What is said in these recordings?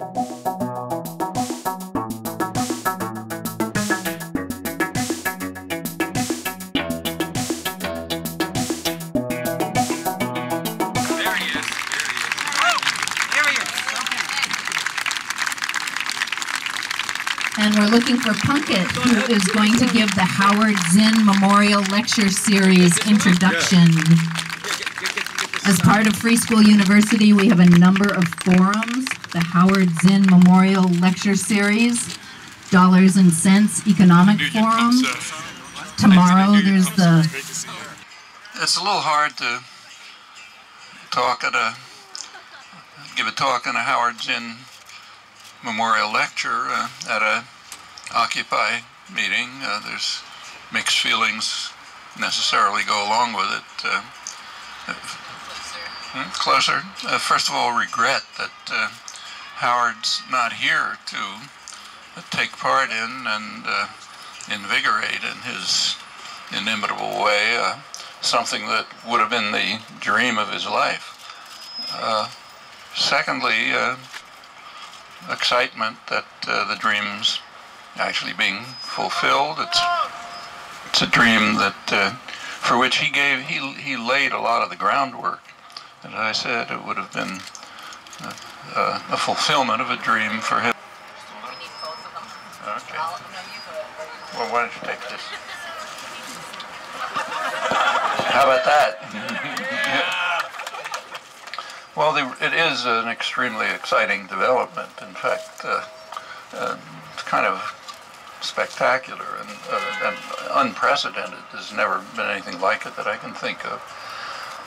And we're looking for Punkit, who is going to give the Howard Zinn Memorial Lecture Series introduction. As part of Free School University, we have a number of forums. The Howard Zinn Memorial Lecture Series, Dollars and Cents Economic Forum. Tomorrow there's the... It's a little hard to give a talk in a Howard Zinn Memorial Lecture at a Occupy meeting. There's mixed feelings necessarily go along with it. Closer. First of all, regret that Howard's not here to take part in and invigorate in his inimitable way something that would have been the dream of his life. Secondly, excitement that the dream's actually being fulfilled. It's a dream that for which he laid a lot of the groundwork. And as I said, it would have been a fulfillment of a dream for him. Okay. Well, why don't you take this? How about that? Well, it is an extremely exciting development. In fact, it's kind of spectacular and unprecedented. There's never been anything like it that I can think of.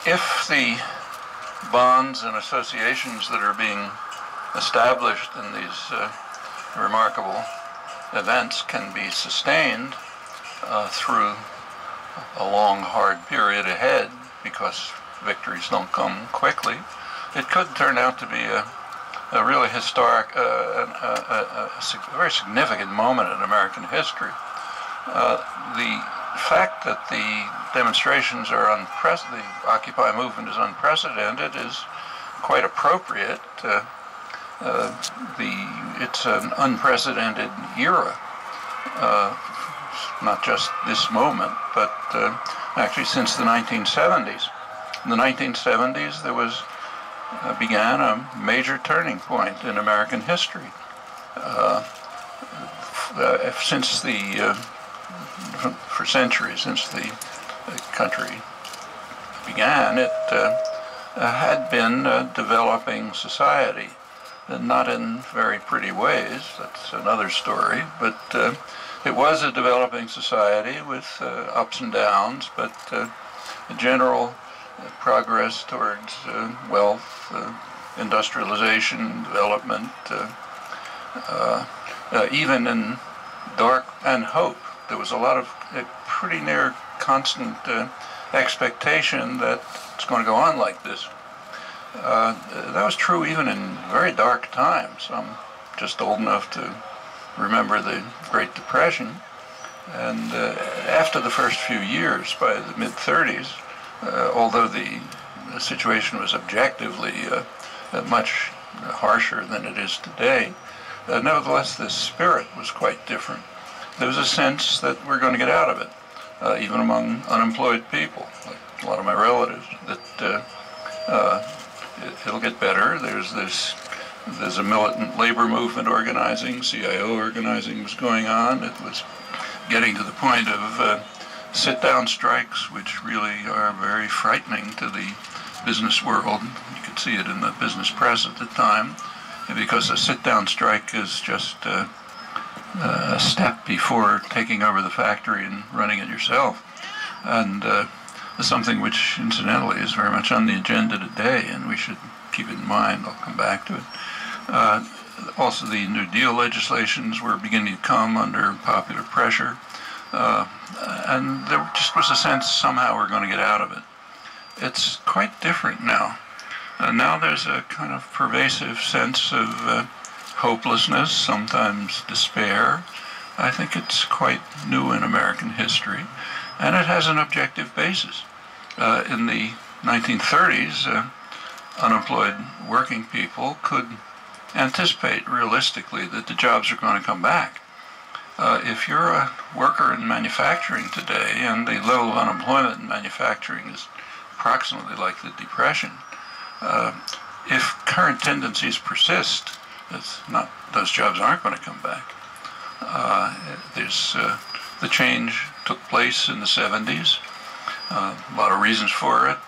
If the bonds and associations that are being established in these remarkable events can be sustained through a long, hard period ahead, because victories don't come quickly, it could turn out to be a really historic, a very significant moment in American history. The fact that the demonstrations are unprecedented, the Occupy movement is unprecedented, is quite appropriate. It's an unprecedented era, not just this moment, but actually since the 1970s. In the 1970s, there began a major turning point in American history. For centuries, since the country began, it had been a developing society, and not in very pretty ways. That's another story, but it was a developing society with ups and downs, but a general progress towards wealth, industrialization, development, even in dark and hope. There was a lot of pretty near constant expectation that it's going to go on like this. That was true even in very dark times. I'm just old enough to remember the Great Depression. And after the first few years, by the mid-30s, although the situation was objectively much harsher than it is today, nevertheless the spirit was quite different. There was a sense that we're going to get out of it, even among unemployed people, like a lot of my relatives, that it'll get better. There's a militant labor movement organizing, CIO organizing was going on. It was getting to the point of sit-down strikes, which really are very frightening to the business world. You could see it in the business press at the time, because a sit-down strike is just a step before taking over the factory and running it yourself. And something which, incidentally, is very much on the agenda today, and we should keep it in mind. I'll come back to it. Also, the New Deal legislations were beginning to come under popular pressure. And there just was a sense somehow we're going to get out of it. It's quite different now. Now there's a kind of pervasive sense of hopelessness, sometimes despair. I think it's quite new in American history, and it has an objective basis. In the 1930s, unemployed working people could anticipate realistically that the jobs are going to come back. If you're a worker in manufacturing today, and the level of unemployment in manufacturing is approximately like the Depression, if current tendencies persist, those jobs aren't going to come back. The change took place in the 70s. A lot of reasons for it.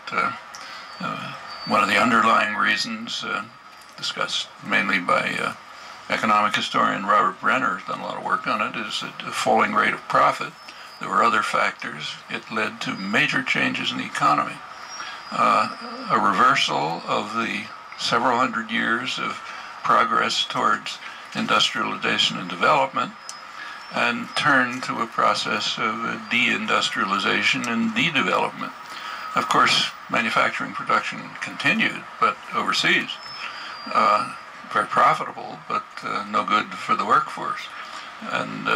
One of the underlying reasons, discussed mainly by economic historian Robert Brenner, has done a lot of work on it, is a falling rate of profit. There were other factors. It led to major changes in the economy. A reversal of the several hundred years of progress towards industrialization and development, and turned to a process of deindustrialization and de-development. Of course, manufacturing production continued, but overseas. Very profitable, but no good for the workforce. And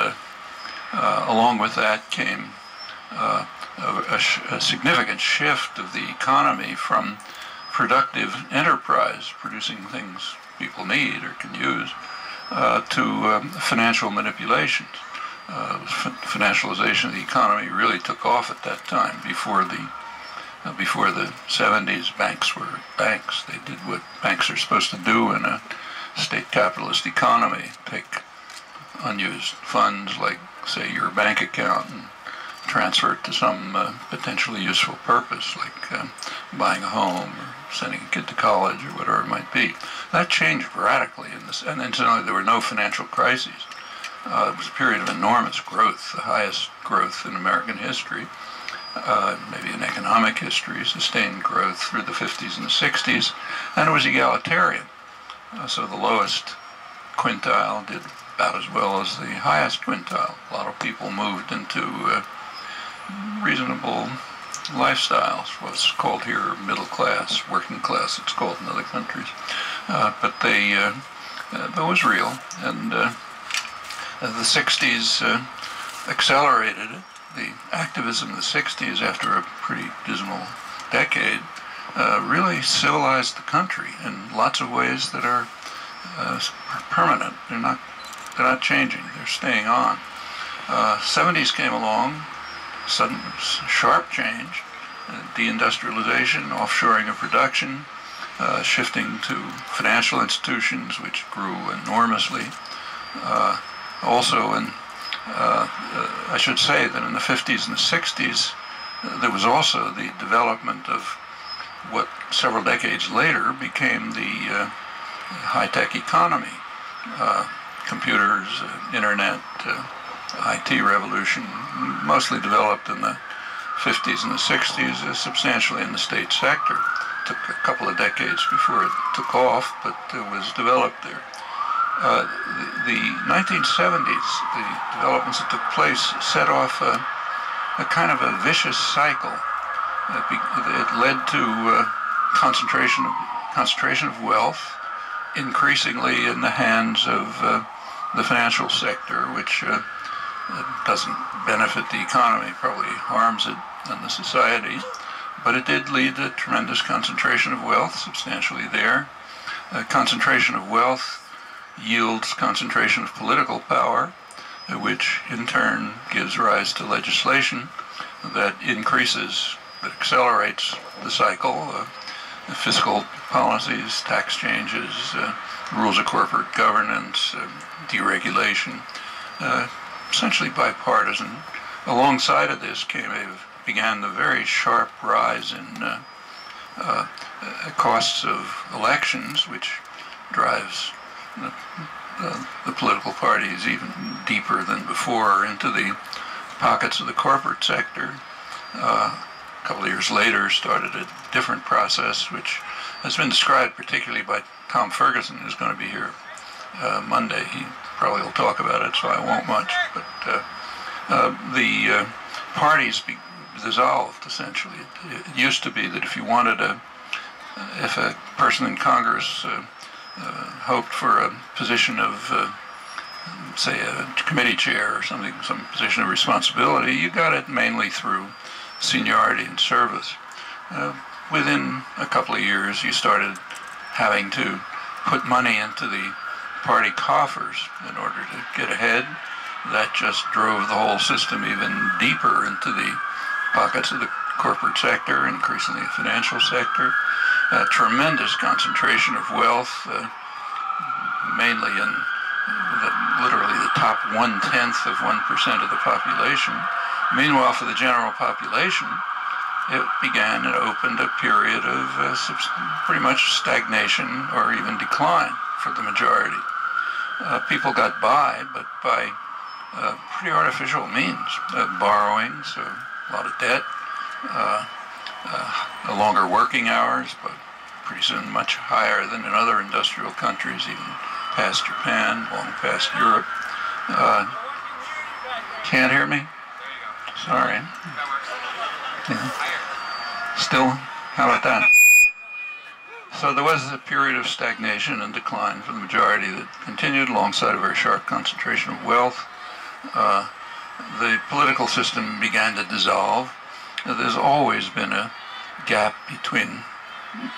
along with that came a significant shift of the economy from productive enterprise, producing things people need or can use, to financial manipulations. Financialization of the economy really took off at that time. Before the 70s, banks were banks. They did what banks are supposed to do in a state capitalist economy: take unused funds, like, say, your bank account, and transfer it to some potentially useful purpose, like buying a home or sending a kid to college or whatever it might be. That changed radically in this, and incidentally, there were no financial crises. It was a period of enormous growth, the highest growth in American history, maybe in economic history, sustained growth through the 50s and the 60s, and it was egalitarian. So the lowest quintile did about as well as the highest quintile. A lot of people moved into reasonable lifestyles, what's called here middle class, working class, it's called in other countries. But that was real, and the 60s accelerated it. The activism of the 60s, after a pretty dismal decade, really civilized the country in lots of ways that are permanent. They're not changing. They're staying on. 70s came along, sudden sharp change, deindustrialization, offshoring of production, shifting to financial institutions, which grew enormously. Also, I should say that in the 50s and the 60s, there was also the development of what several decades later became the high-tech economy. Computers, internet, IT revolution, mostly developed in the 50s and the 60s, substantially in the state sector. It took a couple of decades before it took off, but it was developed there. The 1970s, the developments that took place set off a kind of a vicious cycle. It led to concentration of wealth, increasingly in the hands of the financial sector, which doesn't benefit the economy, probably harms it and the society. But it did lead to tremendous concentration of wealth, substantially there. Concentration of wealth yields concentration of political power, which in turn gives rise to legislation that accelerates the cycle. Fiscal policies, tax changes, rules of corporate governance, deregulation, essentially bipartisan. Alongside of this began the very sharp rise in costs of elections, which drives the political parties even deeper than before into the pockets of the corporate sector. A couple of years later started a different process, which has been described particularly by Tom Ferguson, who's going to be here Monday. He probably will talk about it, so I won't much. But the parties dissolved, essentially. It used to be that if a person in Congress hoped for a position of, say, a committee chair or something, some position of responsibility, you got it mainly through seniority and service. Within a couple of years, you started having to put money into the party coffers in order to get ahead. That just drove the whole system even deeper into the pockets of the corporate sector, increasingly the financial sector. A tremendous concentration of wealth, mainly in literally the top 1/10 of 1% of the population. Meanwhile, for the general population, it began and opened a period of pretty much stagnation or even decline for the majority. People got by, but by pretty artificial means, borrowing, so a lot of debt, longer working hours, but pretty soon much higher than in other industrial countries, even past Japan, long past Europe. Can't hear me? Sorry. Yeah. Still? How about that? So there was a period of stagnation and decline for the majority that continued alongside a very sharp concentration of wealth. The political system began to dissolve. There's always been a gap between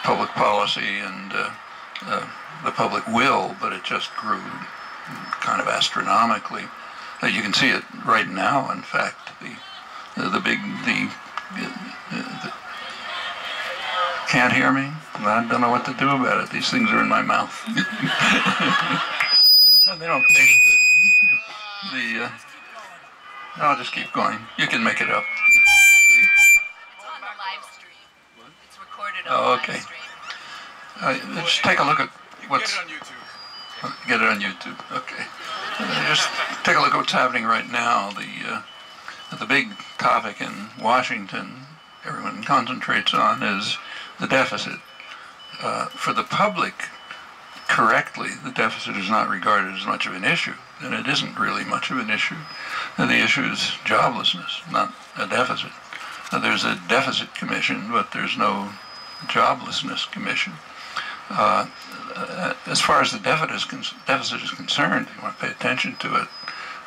public policy and the public will, but it just grew kind of astronomically. You can see it right now, in fact. Can't hear me? I don't know what to do about it. These things are in my mouth. They don't taste good. I'll just keep going. You can make it up. It's on the live stream. It's recorded on the live stream. Just take a look at what's... Get it on YouTube. Get it on YouTube. Okay. Just take a look at what's happening right now. The big topic in Washington everyone concentrates on is the deficit. For the public, correctly, the deficit is not regarded as much of an issue, and it isn't really much of an issue. The issue is joblessness, not a deficit. There's a deficit commission, but there's no joblessness commission. As far as the deficit is concerned, you want to pay attention to it.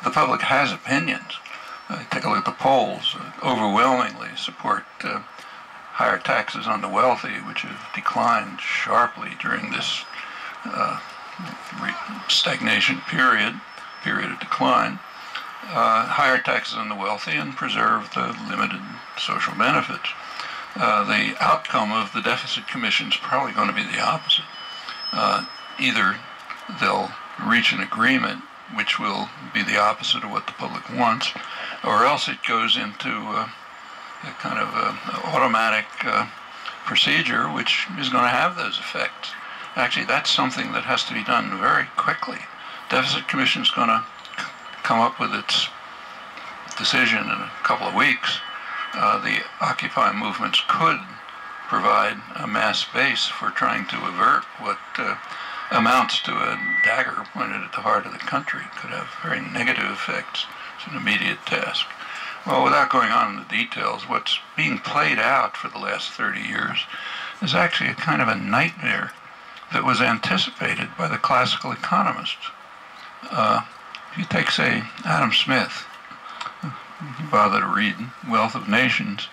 The public has opinions. Take a look at the polls. Overwhelmingly support higher taxes on the wealthy, which have declined sharply during this stagnation period of decline. Higher taxes on the wealthy and preserve the limited social benefits. The outcome of the deficit commission is probably going to be the opposite. Either they'll reach an agreement which will be the opposite of what the public wants, or else it goes into a kind of automatic procedure which is going to have those effects. Actually, that's something that has to be done very quickly. Deficit Commission is going to come up with its decision in a couple of weeks. The Occupy movements could provide a mass base for trying to avert what amounts to a dagger pointed at the heart of the country. Could have very negative effects. It's an immediate task. Well, without going on in the details, what's being played out for the last 30 years is actually a kind of a nightmare that was anticipated by the classical economists. If you take, say, Adam Smith, if you bother to read Wealth of Nations,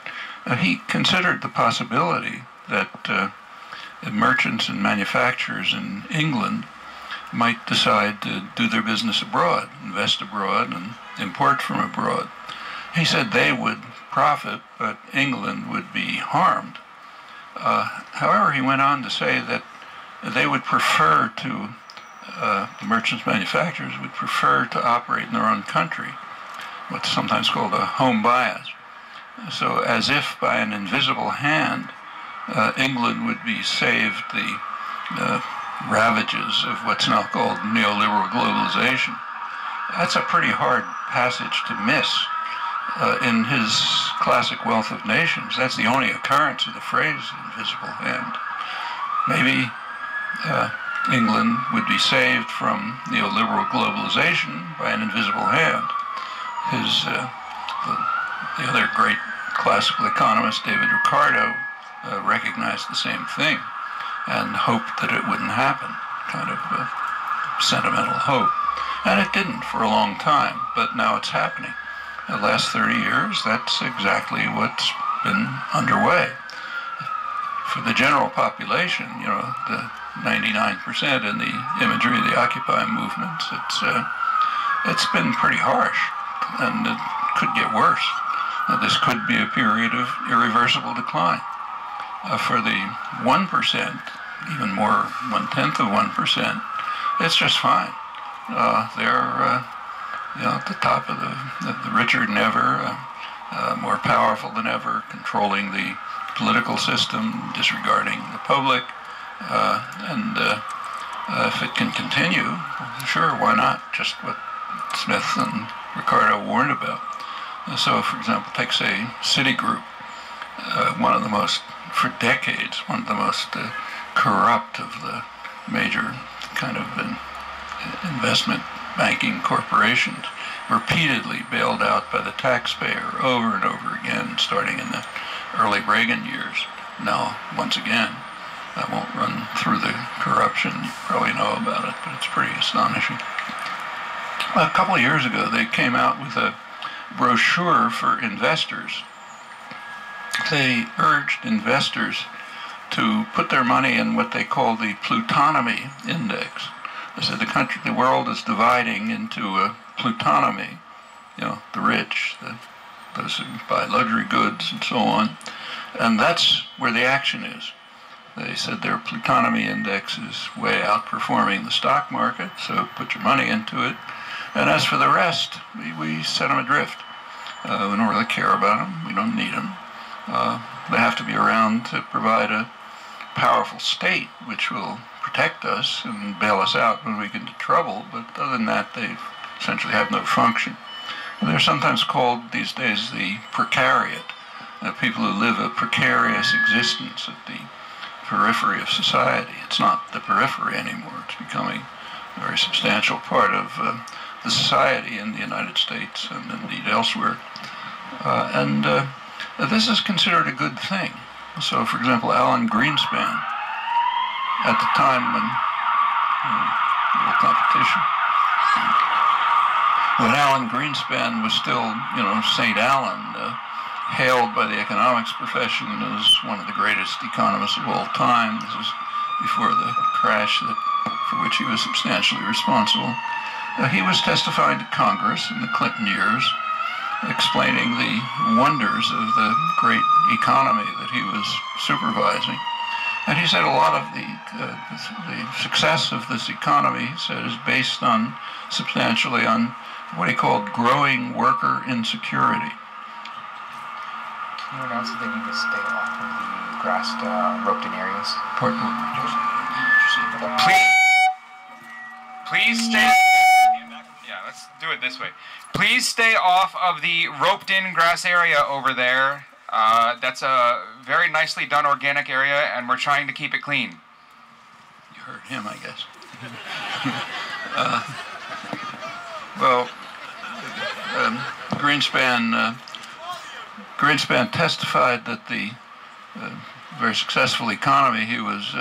he considered the possibility that merchants and manufacturers in England might decide to do their business abroad, invest abroad, and import from abroad. He said they would profit, but England would be harmed. However, he went on to say that they would prefer to, the merchants, manufacturers would prefer to operate in their own country, what's sometimes called a home bias. So as if by an invisible hand, England would be saved the ravages of what's now called neoliberal globalization. That's a pretty hard passage to miss. In his classic Wealth of Nations, that's the only occurrence of the phrase invisible hand. Maybe England would be saved from neoliberal globalization by an invisible hand. The other great classical economist, David Ricardo, recognized the same thing and hoped that it wouldn't happen, kind of sentimental hope. And it didn't for a long time, but now it's happening. The last 30 years, that's exactly what's been underway. For the general population, you know, 99% in the imagery of the Occupy movements. It's been pretty harsh, and it could get worse. This could be a period of irreversible decline. For the 1%, even more, 1/10 of 1%, it's just fine. They're at the top of the richer than ever, more powerful than ever, controlling the political system, disregarding the public, and if it can continue, sure, why not? Just what Smith and Ricardo warned about. So, for example, take, say, Citigroup, one of the most, for decades, one of the most corrupt of the major kind of investment banking corporations, repeatedly bailed out by the taxpayer over and over again, starting in the early Reagan years. Now, once again, I won't run through the corruption. You probably know about it, but it's pretty astonishing. A couple of years ago, they came out with a brochure for investors. They urged investors to put their money in what they call the plutonomy index. They said the world is dividing into a plutonomy, the rich, those who buy luxury goods and so on, and that's where the action is. They said their plutonomy index is way outperforming the stock market, so put your money into it. And as for the rest, we set them adrift. We don't really care about them. We don't need them. They have to be around to provide a powerful state which will protect us and bail us out when we get into trouble, but other than that, they essentially have no function. They're sometimes called these days the Precariat, people who live a precarious existence at the periphery of society. It's not the periphery anymore. It's becoming a very substantial part of the society in the United States and indeed elsewhere. And this is considered a good thing. So, for example, Alan Greenspan, at the time when, little competition, when Alan Greenspan was still, St. Alan, hailed by the economics profession as one of the greatest economists of all time. This was before the crash for which he was substantially responsible. He was testifying to Congress in the Clinton years, explaining the wonders of the great economy that he was supervising. And he said a lot of the success of this economy, he said, is based on, substantially on, what he called growing worker insecurity. Can you announce that they need to stay off of the grassed, roped-in areas? Please stay... Yeah, let's do it this way. Please stay off of the roped-in grass area over there. That's a very nicely done organic area, and we're trying to keep it clean. You heard him, I guess. Well, Greenspan testified that the very successful economy he was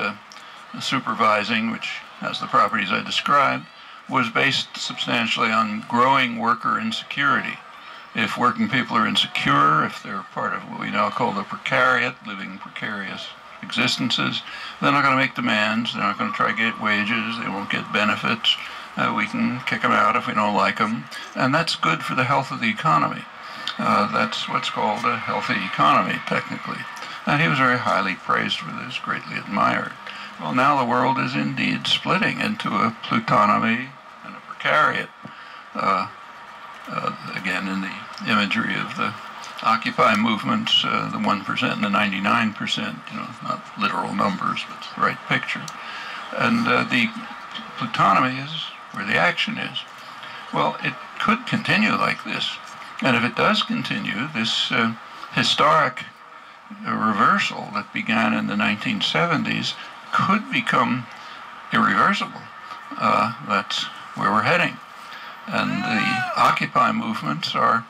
supervising, which has the properties I described, was based substantially on growing worker insecurity. If working people are insecure, if they're part of what we now call the precariat, living precarious existences, they're not going to make demands, they're not going to try to get wages, they won't get benefits, we can kick them out if we don't like them, and that's good for the health of the economy. That's what's called a healthy economy, technically. And he was very highly praised for this, greatly admired. Well, now the world is indeed splitting into a plutonomy and a precariat. Again, in the imagery of the Occupy movements, the 1% and the 99%, not literal numbers, but it's the right picture. And the plutonomy is where the action is. Well, it could continue like this. And if it does continue, this historic reversal that began in the 1970s could become irreversible. That's where we're heading. And the Occupy movements are,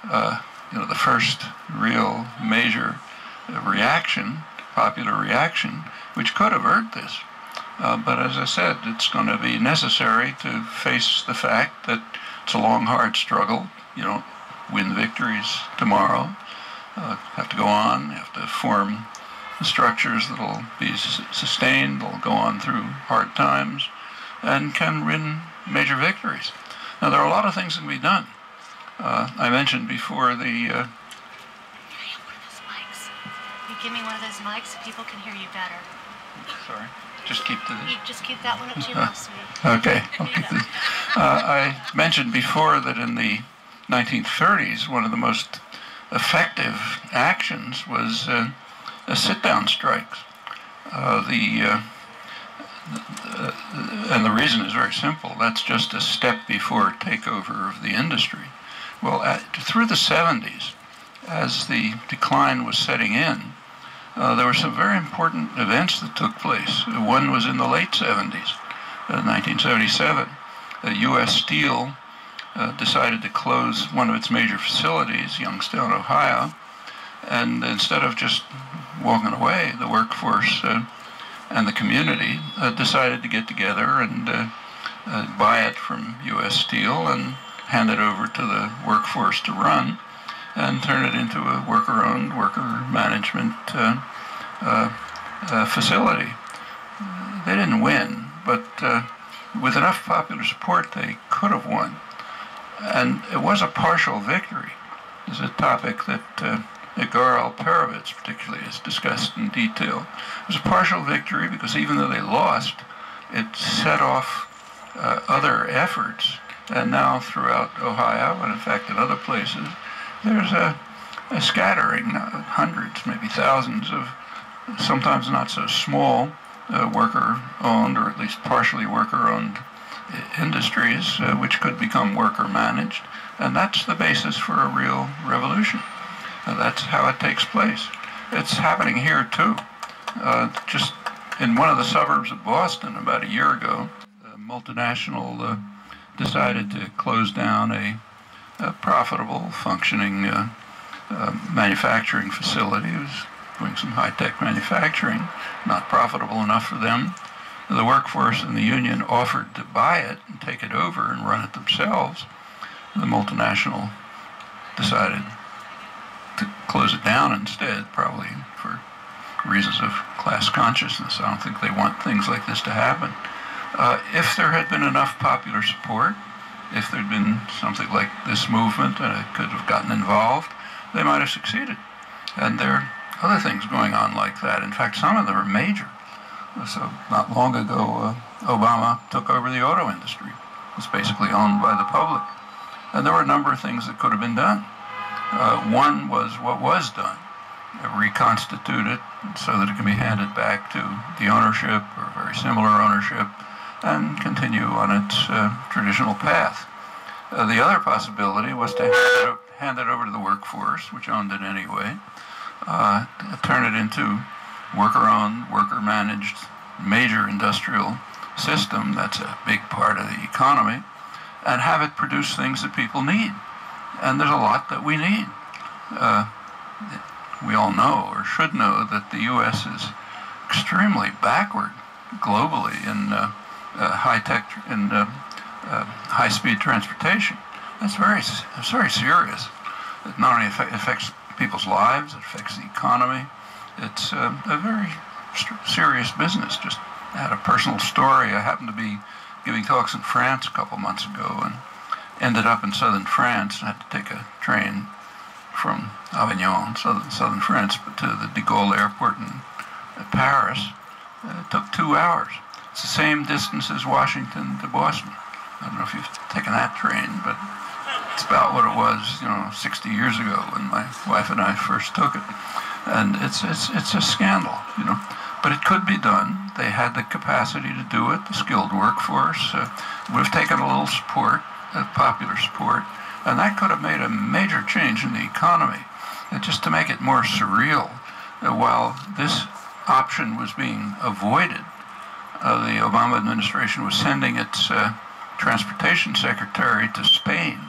the first real major reaction, popular reaction, which could avert this. But as I said, it's going to be necessary to face the fact that it's a long, hard struggle. You don't win victories tomorrow. Have to go on, you have to form structures that will be sustained, will go on through hard times, and can win major victories. Now, there are a lot of things that can be done. I mentioned before the... Can I have one of those mics? You give me one of those mics so people can hear you better. Sorry? Just keep the... You just keep that one up to your mouth, sweetie. Okay. I mentioned before that in the 1930s, one of the most effective actions was sit-down strikes. And the reason is very simple. That's just a step before takeover of the industry. Well, through the 70s, as the decline was setting in, there were some very important events that took place. One was in the late 70s, 1977. U.S. Steel decided to close one of its major facilities, Youngstown, Ohio, and instead of just walking away, the workforce and the community decided to get together and buy it from U.S. Steel and hand it over to the workforce to run and turn it into a worker-owned, worker-management facility. They didn't win, but with enough popular support, they could have won. And it was a partial victory. It's a topic that Edgar Alperovitz particularly has discussed in detail. It was a partial victory because even though they lost, it set off other efforts. And now throughout Ohio, and in fact in other places, there's a scattering, hundreds, maybe thousands of sometimes not so small worker-owned or at least partially worker-owned industries which could become worker-managed. And that's the basis for a real revolution. That's how it takes place. It's happening here too. Just in one of the suburbs of Boston about a year ago, a multinational decided to close down a profitable, functioning manufacturing facility. It was doing some high-tech manufacturing, not profitable enough for them. The workforce and the union offered to buy it and take it over and run it themselves. The multinational decided to close it down instead, probably for reasons of class consciousness. I don't think they want things like this to happen. If there had been enough popular support, if there'd been something like this movement and it could have gotten involved, they might have succeeded. And there are other things going on like that. In fact, some of them are major. So not long ago, Obama took over the auto industry. It was basically owned by the public. And there were a number of things that could have been done. One was what was done, reconstitute it so that it can be handed back to the ownership or very similar ownership and continue on its traditional path. The other possibility was to hand it over to the workforce, which owned it anyway, turn it into worker-owned, worker-managed, major industrial system, that's a big part of the economy, and have it produce things that people need. And there's a lot that we need. We all know, or should know, that the U.S. is extremely backward globally in high-tech and high-speed transportation. That's very serious. It not only affects people's lives, it affects the economy. It's a very serious business. Just had a personal story. I happened to be giving talks in France a couple months ago and ended up in southern France and had to take a train from Avignon, southern France, but to the de Gaulle airport in Paris. It took 2 hours. It's the same distance as Washington to Boston. I don't know if you've taken that train, but it's about what it was, 60 years ago when my wife and I first took it. And it's a scandal, But it could be done. They had the capacity to do it, the skilled workforce. We've taken a little support, popular support, and that could have made a major change in the economy. And just to make it more surreal, while this option was being avoided, the Obama administration was sending its transportation secretary to Spain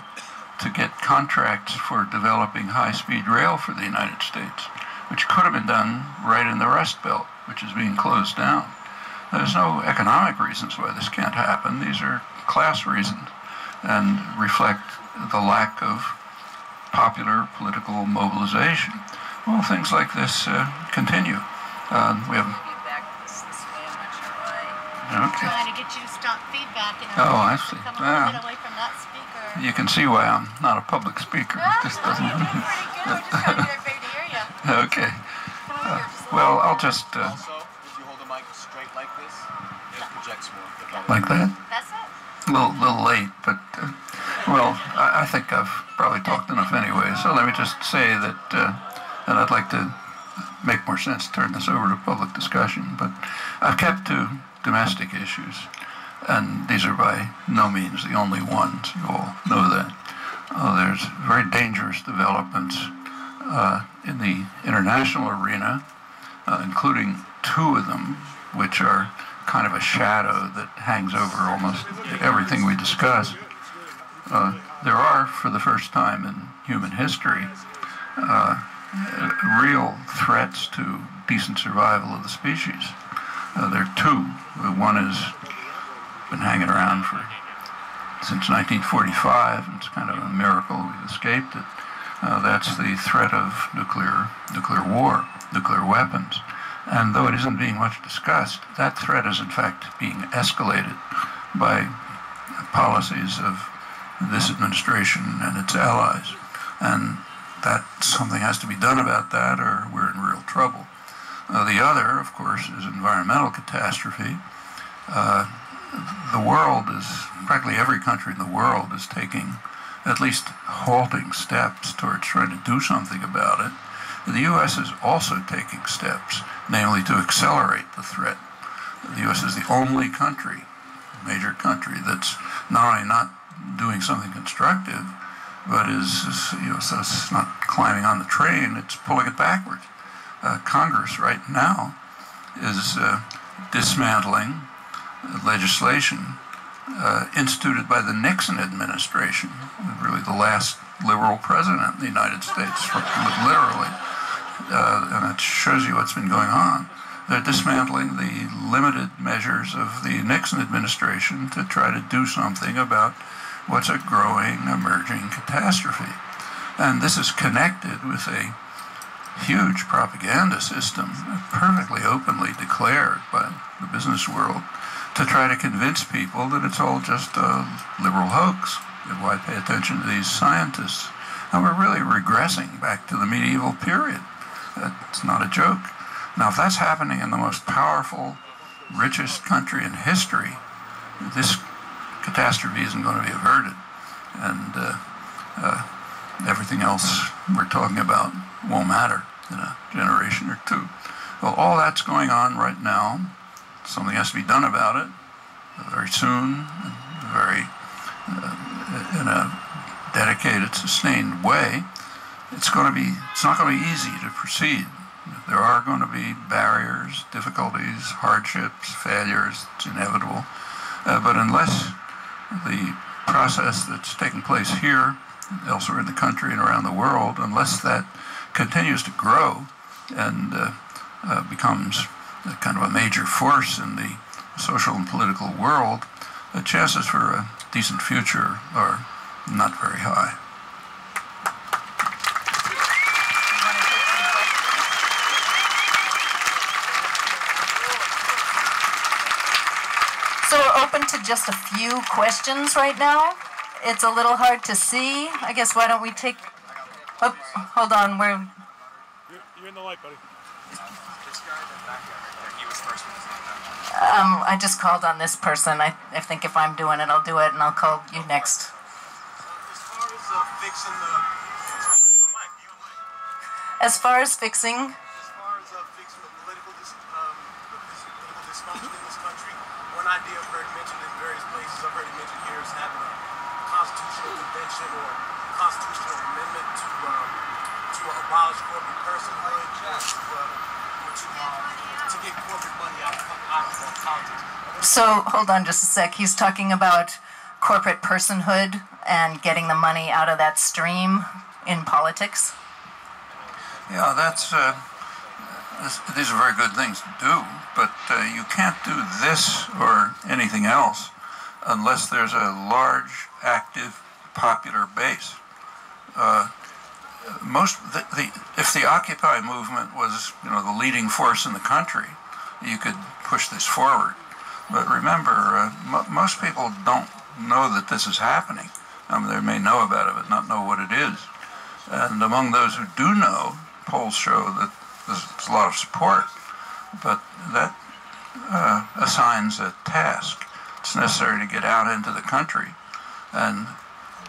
to get contracts for developing high-speed rail for the United States, which could have been done right in the Rust Belt, which is being closed down. There's no economic reasons why this can't happen. These are class reasons and reflect the lack of popular political mobilization. Well, things like this continue. We have. Okay. Trying to get you to stop feedback. Oh, I see. Come a little bit away from that speaker. You can see why I'm not a public speaker. It just doesn't. You're doing pretty good. We're just trying to get everybody to hear you. Okay. Well, I'll just. Also, if you hold the mic straight like this, it projects more. Like that? That's it. A little late, but well, I think I've probably talked enough anyway. So let me just say that I'd like to make more sense to turn this over to public discussion. But I've kept to domestic issues, and these are by no means the only ones. You all know that. There's very dangerous developments in the international arena, including two of them, which are kind of a shadow that hangs over almost everything we discuss. There are, for the first time in human history, real threats to decent survival of the species. There are two. One has been hanging around since 1945, and it's kind of a miracle we've escaped it. That's the threat of nuclear war, nuclear weapons. And though it isn't being much discussed, that threat is in fact being escalated by policies of this administration and its allies. And that something has to be done about that, or we're in real trouble. The other, of course, is environmental catastrophe. The world is, practically every country in the world is taking at least halting steps towards trying to do something about it. The U.S. is also taking steps, namely to accelerate the threat. The U.S. is the only country, major country, that's not only not doing something constructive, but so it's not climbing on the train, it's pulling it backwards. Congress right now is dismantling legislation instituted by the Nixon administration, really the last liberal president in the United States, literally. And it shows you what's been going on. They're dismantling the limited measures of the Nixon administration to try to do something about what's a growing, emerging catastrophe. And this is connected with a huge propaganda system, perfectly openly declared by the business world, to try to convince people that it's all just a liberal hoax. And why pay attention to these scientists? And we're really regressing back to the medieval period. It's not a joke. Now, if that's happening in the most powerful, richest country in history, this catastrophe isn't going to be averted. And everything else we're talking about won't matter in a generation or two. Well, all that's going on right now. Something has to be done about it very soon, in a dedicated, sustained way. It's not going to be easy to proceed. There are going to be barriers, difficulties, hardships, failures. It's inevitable. But unless the process that's taking place here, elsewhere in the country and around the world, unless that continues to grow and becomes kind of a major force in the social and political world, the chances for a decent future are not very high. So we're open to just a few questions right now. It's a little hard to see. I guess why don't we take... Oh, hold on. You're in the light, buddy. This guy in the back there, he was first with his hand up. I just called on this person. I think if I'm doing it, I'll do it, and I'll call you next. As far as fixing the... As far as fixing... As far as fixing the political dysfunction in this country, one idea I've heard mentioned in various places, I've heard it mentioned here, is having a constitutional convention or constitutional amendment to abolish corporate personhood, to get corporate money out of politics. So, hold on just a sec. He's talking about corporate personhood and getting the money out of that stream in politics. Yeah, these are very good things to do, but you can't do this or anything else unless there's a large, active, popular base. if the Occupy movement was, the leading force in the country, you could push this forward. But remember, most people don't know that this is happening. They may know about it, but not know what it is. And among those who do know, polls show that there's a lot of support, but that assigns a task. It's necessary to get out into the country and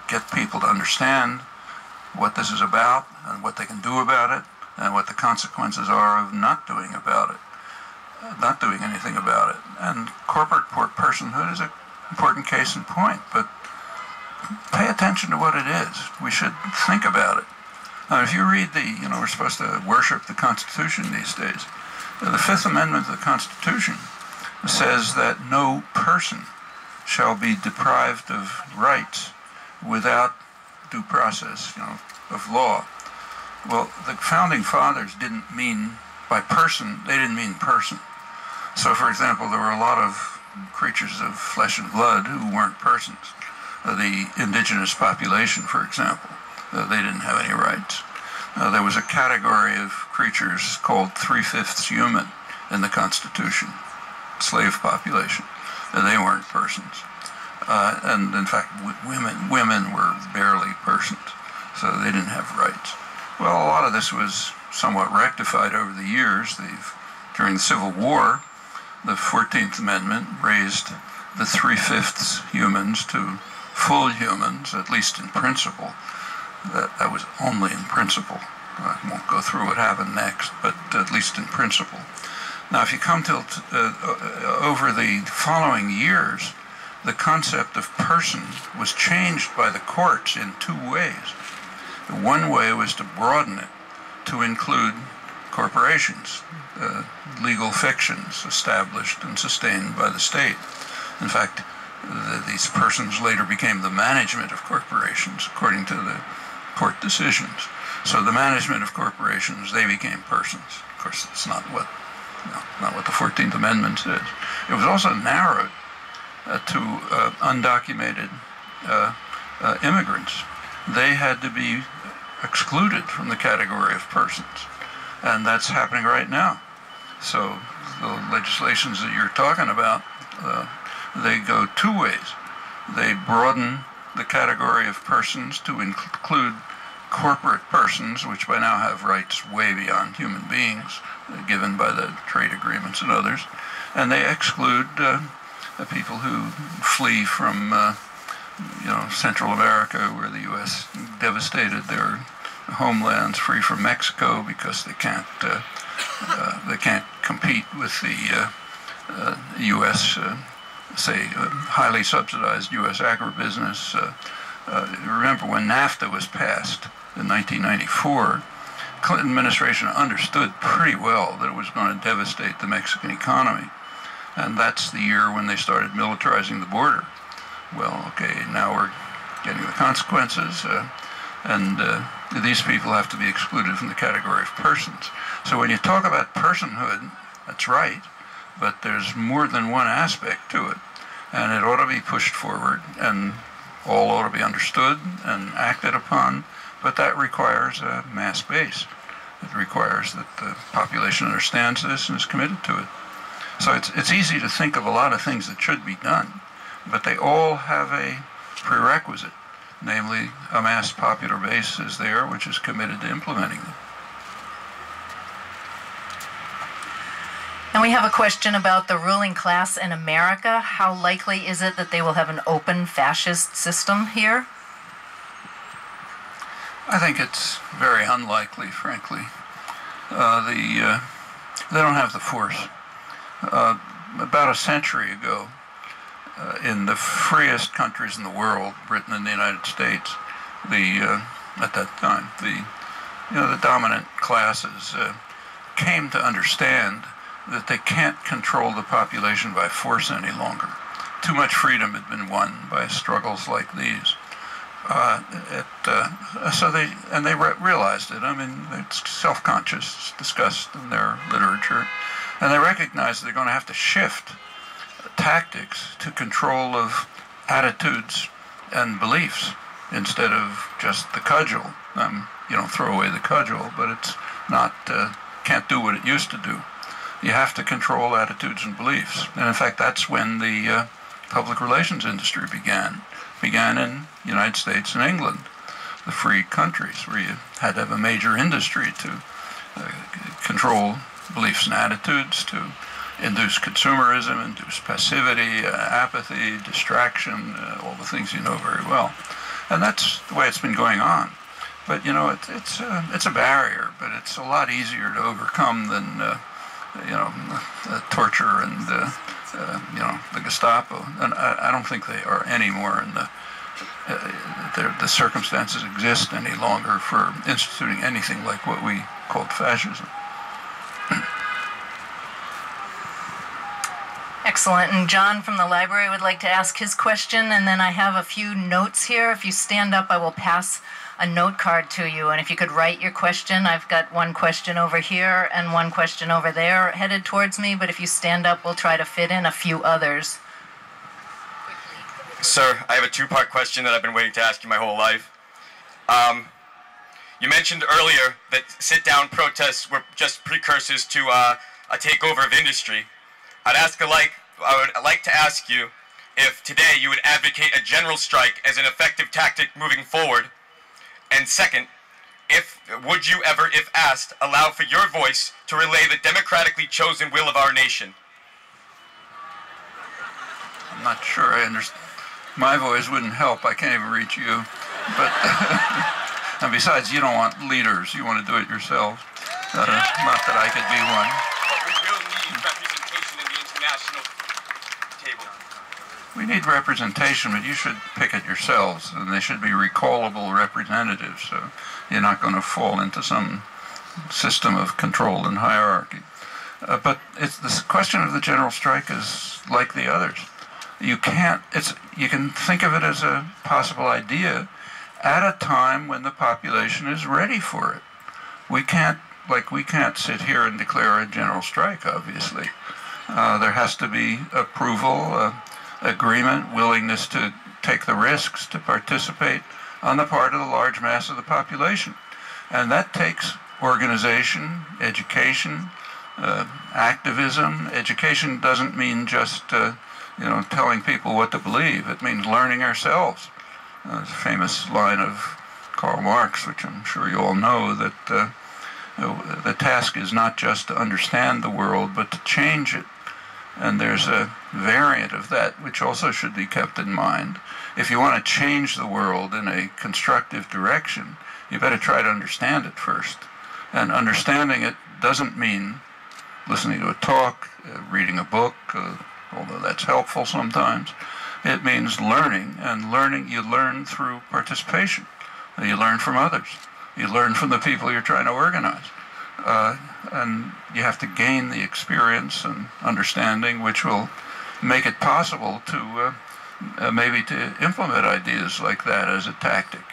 get people to understand what this is about and what they can do about it and what the consequences are of not doing about it, not doing anything about it. And corporate personhood is an important case in point, but pay attention to what it is. We should think about it. Now, if you read we're supposed to worship the Constitution these days. The Fifth Amendment of the Constitution says that no person shall be deprived of rights without due process, of law. Well, the Founding Fathers didn't mean by person, they didn't mean person. So, for example, there were a lot of creatures of flesh and blood who weren't persons. The indigenous population, for example, they didn't have any rights. There was a category of creatures called 3/5 human in the Constitution, slave population. They weren't persons. And in fact, women were barely persons, so they didn't have rights. Well, a lot of this was somewhat rectified over the years. During the Civil War, the 14th Amendment raised the 3/5 humans to full humans, at least in principle. That was only in principle. I won't go through what happened next, but at least in principle. Now, if you come to over the following years, the concept of person was changed by the courts in two ways. One way was to broaden it to include corporations, legal fictions established and sustained by the state. In fact, these persons later became the management of corporations, according to the court decisions. So the management of corporations, they became persons. Of course, it's not what the 14th Amendment says. It was also narrowed to undocumented immigrants. They had to be excluded from the category of persons, and that's happening right now. So the legislations that you're talking about, they go two ways. They broaden the category of persons to include corporate persons, which by now have rights way beyond human beings, given by the trade agreements and others, and they exclude the people who flee from Central America, where the U.S. devastated their homelands, free from Mexico, because they can't compete with the U.S. Highly subsidized U.S. agribusiness. Remember when NAFTA was passed in 1994, Clinton administration understood pretty well that it was going to devastate the Mexican economy. And that's the year when they started militarizing the border. Well, okay, now we're getting the consequences, and these people have to be excluded from the category of persons. So when you talk about personhood, that's right, but there's more than one aspect to it, and it ought to be pushed forward, and all ought to be understood and acted upon, but that requires a mass base. It requires that the population understands this and is committed to it. So it's easy to think of a lot of things that should be done, but they all have a prerequisite, namely a mass popular base is there which is committed to implementing them. And we have a question about the ruling class in America. How likely is it that they will have an open fascist system here? I think it's very unlikely, frankly. They don't have the force. About a century ago, in the freest countries in the world, Britain and the United States, at that time, the dominant classes came to understand that they can't control the population by force any longer. Too much freedom had been won by struggles like these. So they realized it. I mean, it's self-conscious, it's discussed in their literature, and they recognized they're going to have to shift tactics to control of attitudes and beliefs. instead of just the cudgel. You don't throw away the cudgel, but it's not, can't do what it used to do. You have to control attitudes and beliefs. And in fact, that's when the public relations industry began in the United States and England, the free countries, where you had to have a major industry to control beliefs and attitudes, to induce consumerism, induce passivity, apathy, distraction, all the things you know very well. And that's the way it's been going on. But you know, it's a barrier, but it's a lot easier to overcome than torture and the Gestapo. And I don't think they are anymore in the circumstances exist any longer for instituting anything like what we called fascism. Excellent. And John from the library would like to ask his question, and then I have a few notes here. If you stand up, I will pass a note card to you, and if you could write your question. I've got one question over here and one question over there headed towards me, but if you stand up, we'll try to fit in a few others. Sir, I have a two-part question that I've been waiting to ask you my whole life. You mentioned earlier that sit-down protests were just precursors to a takeover of industry. I would like to ask you if today you would advocate a general strike as an effective tactic moving forward. And second, would you ever, if asked, allow for your voice to relay the democratically chosen will of our nation? I'm not sure I understand. My voice wouldn't help. I can't even reach you. But and besides, you don't want leaders. You want to do it yourself. Not that I could be one. But we will need representation in the international table. We need representation, but you should pick it yourselves, and they should be recallable representatives, so you're not going to fall into some system of control and hierarchy. But this question of the general strike is like the others. You can think of it as a possible idea at a time when the population is ready for it. We can't sit here and declare a general strike, obviously. There has to be approval, agreement, willingness to take the risks, to participate on the part of the large mass of the population. And that takes organization, education, activism. Education doesn't mean just telling people what to believe. It means learning ourselves. There's a famous line of Karl Marx, which I'm sure you all know, that the task is not just to understand the world, but to change it. And there's a variant of that which also should be kept in mind. If you want to change the world in a constructive direction, you better try to understand it first. And understanding it doesn't mean listening to a talk, reading a book, although that's helpful sometimes. It means learning, and learning, you learn through participation. You learn from others. You learn from the people you're trying to organize. And you have to gain the experience and understanding which will make it possible to maybe to implement ideas like that as a tactic.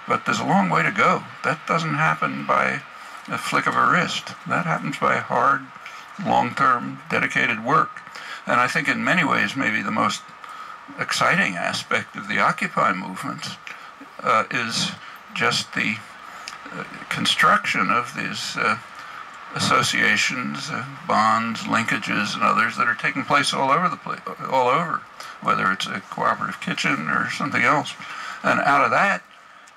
But there's a long way to go. That doesn't happen by a flick of a wrist. That happens by hard, long-term, dedicated work. And I think in many ways maybe the most exciting aspect of the Occupy movement is just the construction of these associations, bonds, linkages, and others that are taking place all over the place, all over, whether it's a cooperative kitchen or something else. And out of that,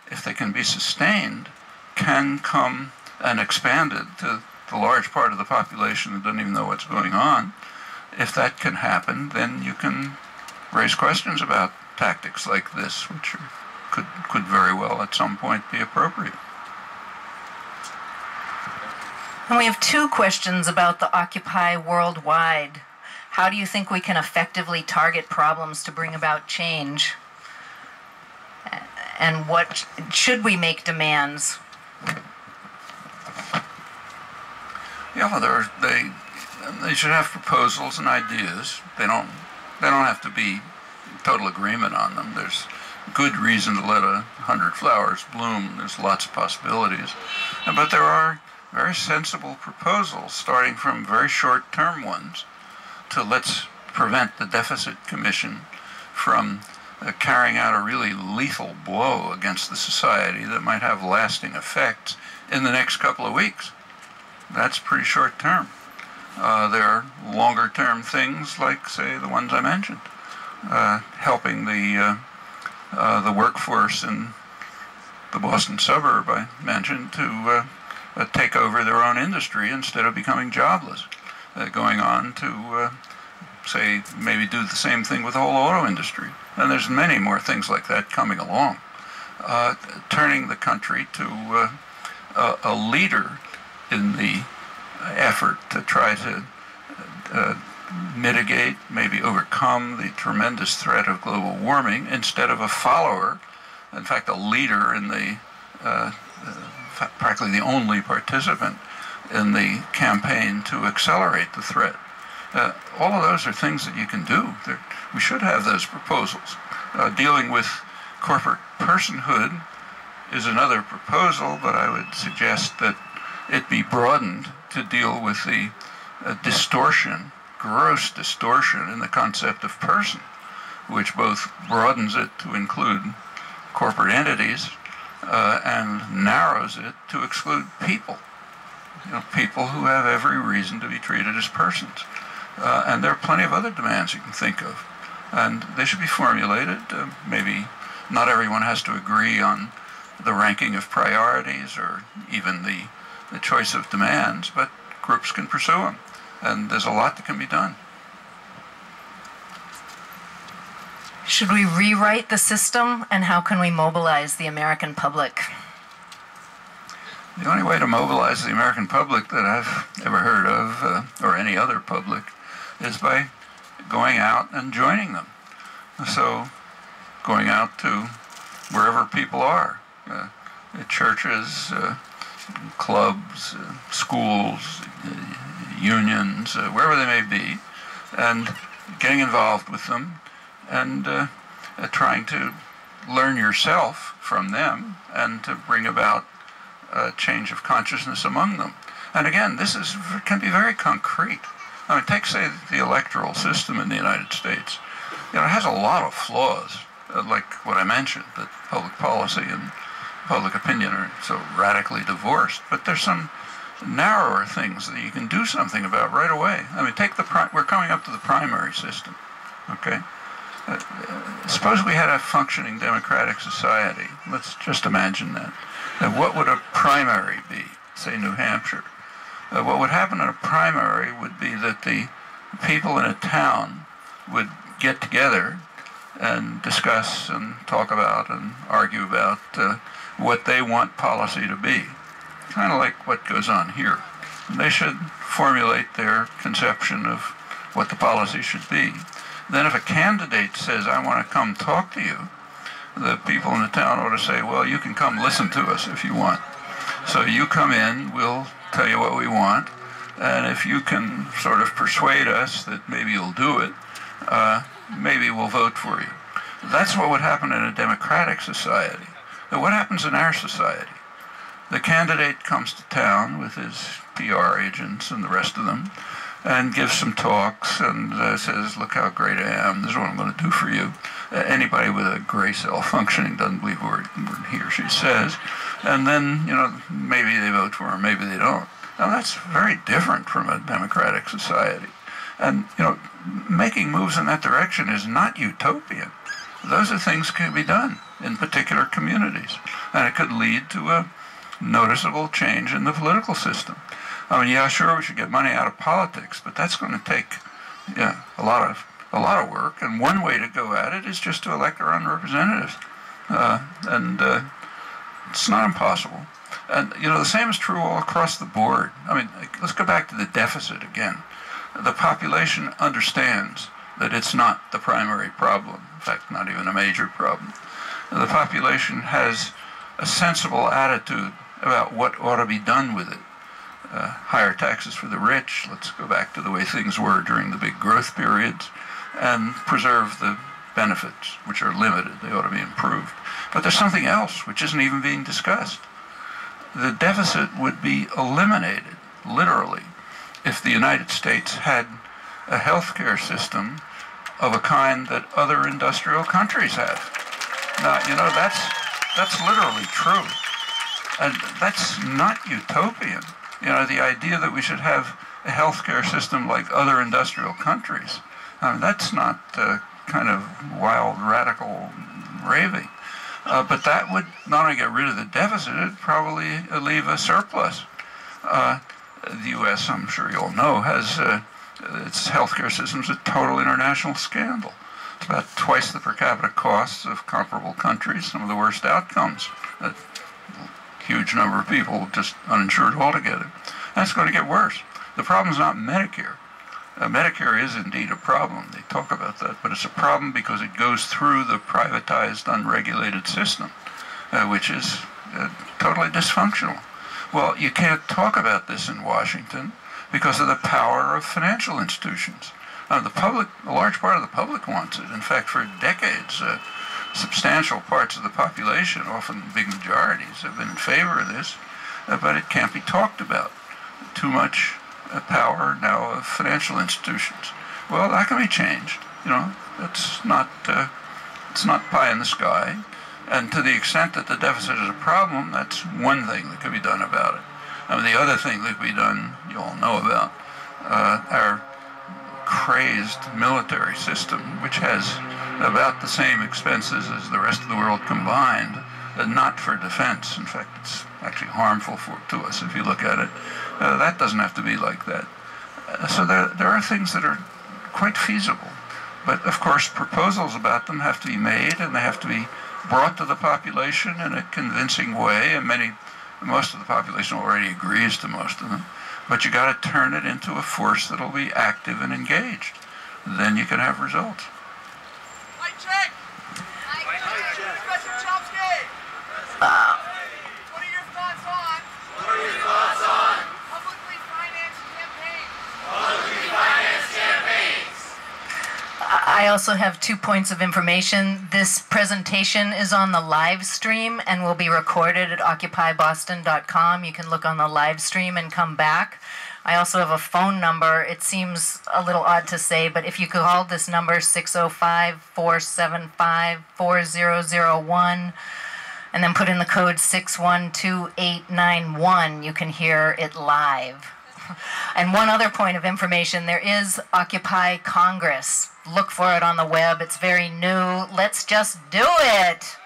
if they can be sustained, can come and expanded to the large part of the population that doesn't even know what's going on. If that can happen, then you can raise questions about tactics like this, which could very well at some point be appropriate. And we have two questions about the Occupy worldwide. How do you think we can effectively target problems to bring about change? And what should we make demands? Yeah, well, they should have proposals and ideas. They don't have to be total agreement on them. There's good reason to let 100 flowers bloom. There's lots of possibilities. But there are very sensible proposals, starting from very short-term ones to let's prevent the Deficit Commission from carrying out a really lethal blow against the society that might have lasting effects in the next couple of weeks. That's pretty short term. There are longer term things like, say, the ones I mentioned, helping the workforce in the Boston suburb I mentioned to take over their own industry instead of becoming jobless, going on to say, maybe do the same thing with the whole auto industry. And there's many more things like that coming along. Turning the country to a leader in the effort to try to mitigate, maybe overcome the tremendous threat of global warming, instead of a follower, in fact, a leader in the, practically the only participant in the campaign to accelerate the threat. All of those are things that you can do. We should have those proposals. Dealing with corporate personhood is another proposal, but I would suggest that it be broadened to deal with the distortion, gross distortion in the concept of person, which both broadens it to include corporate entities and narrows it to exclude people. People who have every reason to be treated as persons. And there are plenty of other demands you can think of. And they should be formulated. Maybe not everyone has to agree on the ranking of priorities or even the choice of demands, but groups can pursue them. And there's a lot that can be done. Should we rewrite the system, and how can we mobilize the American public? The only way to mobilize the American public that I've ever heard of, or any other public, is by going out and joining them. So going out to wherever people are, churches, clubs, schools, unions, wherever they may be, and getting involved with them and trying to learn yourself from them and to bring about a change of consciousness among them. And again, this can be very concrete. I mean, take, say, the electoral system in the United States. It has a lot of flaws, like what I mentioned, that public policy and public opinion are so radically divorced. But there's some narrower things that you can do something about right away. I mean, we're coming up to the primary system, okay? Suppose we had a functioning democratic society. Let's just imagine that. And what would a primary be, say New Hampshire? What would happen in a primary would be that the people in a town would get together and discuss and talk about and argue about what they want policy to be. Kind of like what goes on here. And they should formulate their conception of what the policy should be. Then if a candidate says, I want to come talk to you, the people in the town ought to say, well, you can come listen to us if you want. So you come in, we'll tell you what we want, and if you can sort of persuade us that maybe you'll do it, maybe we'll vote for you. That's what would happen in a democratic society. Now, what happens in our society? The candidate comes to town with his PR agents and the rest of them, and gives some talks and says, look how great I am, this is what I'm going to do for you. Anybody with a gray cell functioning doesn't believe what he or she says. And then, maybe they vote for him, maybe they don't. Now that's very different from a democratic society. And, making moves in that direction is not utopian. Those are things that can be done in particular communities. And it could lead to a noticeable change in the political system. I mean, yeah, sure, we should get money out of politics, but that's going to take a lot of work. And one way to go at it is just to elect our own representatives. It's not impossible. And, the same is true all across the board. I mean, let's go back to the deficit again. The population understands that it's not the primary problem. In fact, not even a major problem. The population has a sensible attitude about what ought to be done with it. Higher taxes for the rich, let's go back to the way things were during the big growth periods, and preserve the benefits, which are limited. They ought to be improved. But there's something else which isn't even being discussed. The deficit would be eliminated, literally, if the United States had a healthcare system of a kind that other industrial countries have. Now, you know, that's literally true. And that's not utopian. You know, the idea that we should have a healthcare system like other industrial countries, that's not kind of wild, radical raving. But that would not only get rid of the deficit, it'd probably leave a surplus. The U.S., I'm sure you all know, has its healthcare system's a total international scandal. It's about twice the per capita costs of comparable countries, some of the worst outcomes. A huge number of people just uninsured altogether. That's going to get worse. The problem's not Medicare. Medicare is indeed a problem. They talk about that, but it's a problem because it goes through the privatized, unregulated system, which is totally dysfunctional. Well, you can't talk about this in Washington because of the power of financial institutions. The public, a large part of the public wants it. In fact, for decades, substantial parts of the population, often big majorities, have been in favor of this, but it can't be talked about. Too much power now of financial institutions. Well, that can be changed. You know, it's not pie in the sky. And to the extent that the deficit is a problem, that's one thing that could be done about it. I mean, the other thing that could be done, you all know about, our crazed military system, which has about the same expenses as the rest of the world combined, not for defense. In fact, it's actually harmful to us if you look at it. That doesn't have to be like that. So there are things that are quite feasible. But of course, proposals about them have to be made, and they have to be brought to the population in a convincing way, and most of the population already agrees to most of them. But you got to turn it into a force that'll be active and engaged. Then you can have results. Mic check. Professor Chomsky. What are your thoughts on? Publicly financed campaigns. I also have 2 points of information. This presentation is on the live stream and will be recorded at occupyboston.com. You can look on the live stream and come back. I also have a phone number. It seems a little odd to say, but if you call this number 605-475-4001 and then put in the code 612891, you can hear it live. And one other point of information, there is Occupy Congress. Look for it on the web. It's very new. Let's just do it.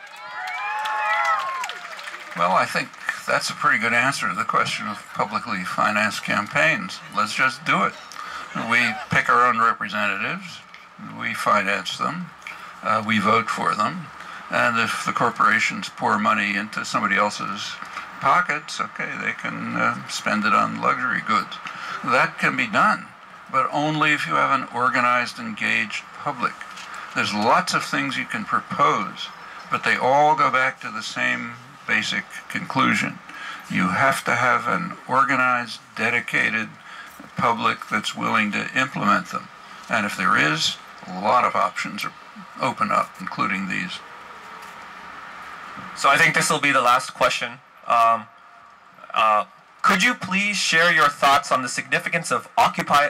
Well, I think that's a pretty good answer to the question of publicly financed campaigns. Let's just do it. We pick our own representatives. We finance them. We vote for them. And if the corporations pour money into somebody else's pockets, okay, they can spend it on luxury goods. That can be done, but only if you have an organized, engaged public. There's lots of things you can propose, but they all go back to the same basic conclusion. You have to have an organized, dedicated public that's willing to implement them. And if there is, a lot of options are open up, including these. So I think this will be the last question. Could you please share your thoughts on the significance of the Occupy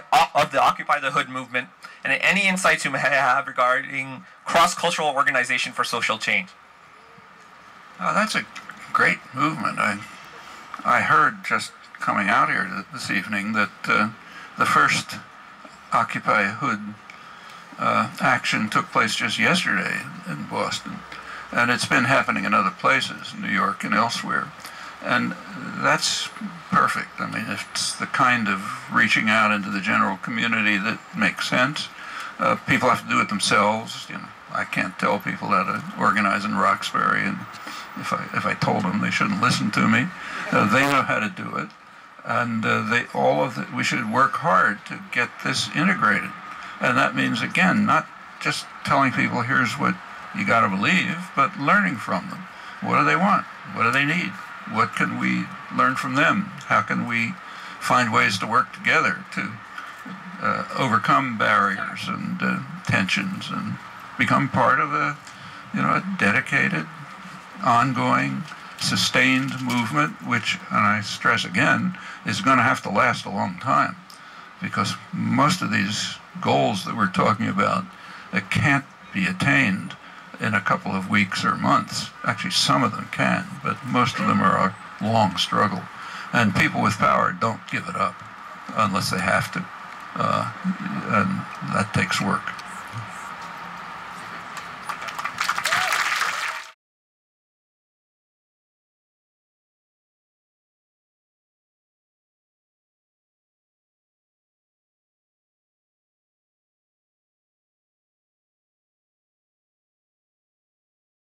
the Hood movement and any insights you may have regarding cross-cultural organization for social change? That's a great movement. I heard just coming out here this evening that the first Occupy Hood action took place just yesterday in Boston. And it's been happening in other places, New York and elsewhere. And that's perfect. I mean, it's the kind of reaching out into the general community that makes sense. People have to do it themselves. You know, I can't tell people how to organize in Roxbury, and if I told them, they shouldn't listen to me. They know how to do it, and we should work hard to get this integrated. And that means, again, not just telling people here's what you got to believe, but learning from them. What do they want? What do they need? What can we learn from them? How can we find ways to work together to overcome barriers and tensions and become part of a dedicated, ongoing, sustained movement, which, and I stress again, is going to have to last a long time, because most of these goals that we're talking about that can't be attained in a couple of weeks or months. Actually, some of them can, but most of them are a long struggle. And people with power don't give it up unless they have to, and that takes work.